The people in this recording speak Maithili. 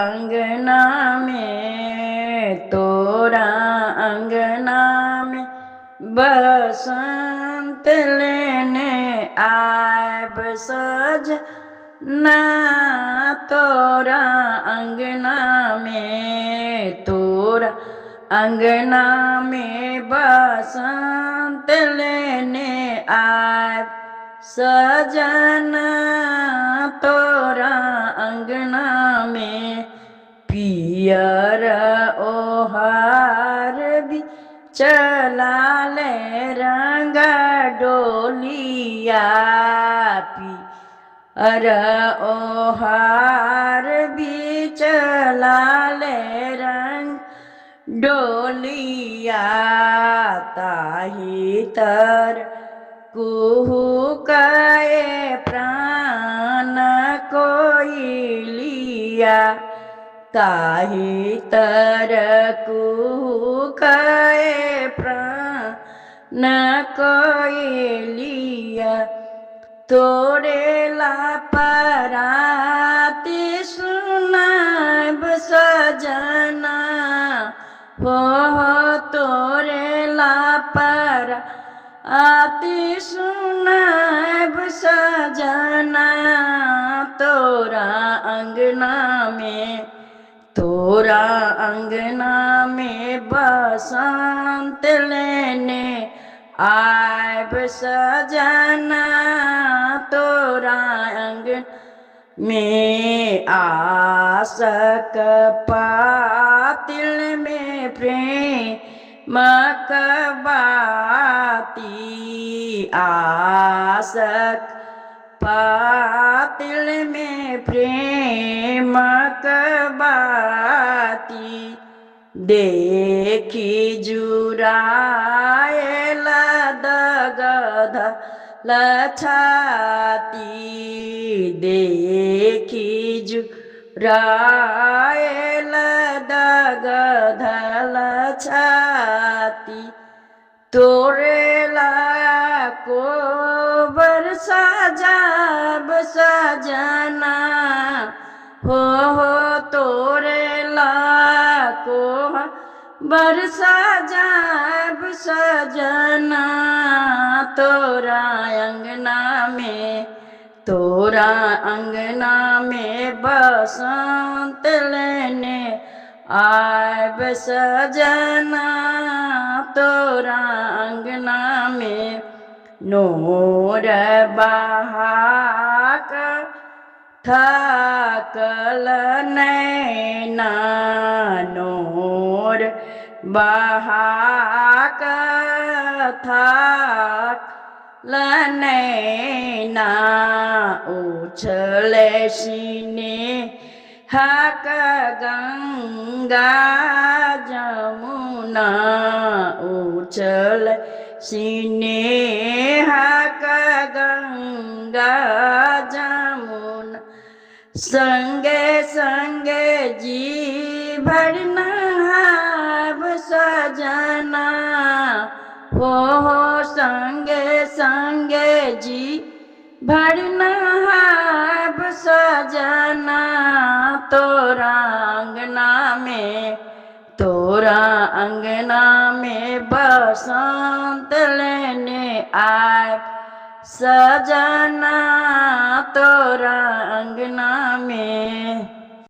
अंगना में तोरा अंगना में बसंत लेने आयब सजना तोरा अंगना में तोरा अंगना में बसंत लेने आयब सजना तोरा अंगना में पियर ओहार भी चला ले रंग डोलिया पियर ओहार भी चला ले रंग डोलिया ताही तर कुहू कए प्राण कोइलिया ताही तर कुहू कए प्राण कोइलिया तोरे ला पराती सुनाब सजना हो तोरे ला परा आती सुनाब सजना तोरा अंगना में तोरा अंगना में बसंत लेने आयब सजना तोरा अंगना में आसक पातिल में प्रेम कबाती आसक पातिल में प्रेम कबाती देखी जुराए लदगध लछाती देखी जुराए लदगध लछाती तोरे ला को बरसा जाब सजना हो तोरे ला को बरसा जाब सजना तोरा अंगना में तोरा अंगना में बसंत लेने आयब सजना तोरा अंगना में नोर बहाक थाकल नैना नोर बहाक थाकल नैना उछले सीने हक गंगा जमुना उछल सीने हक गंगा जमुना संगे संगे जी भर नहाब सजना हो संगे संगे जी भर नहाब सजना तोरा अंगना में तोरा अंगना में बसंत लेने आयब सजना तोरा अंगना में।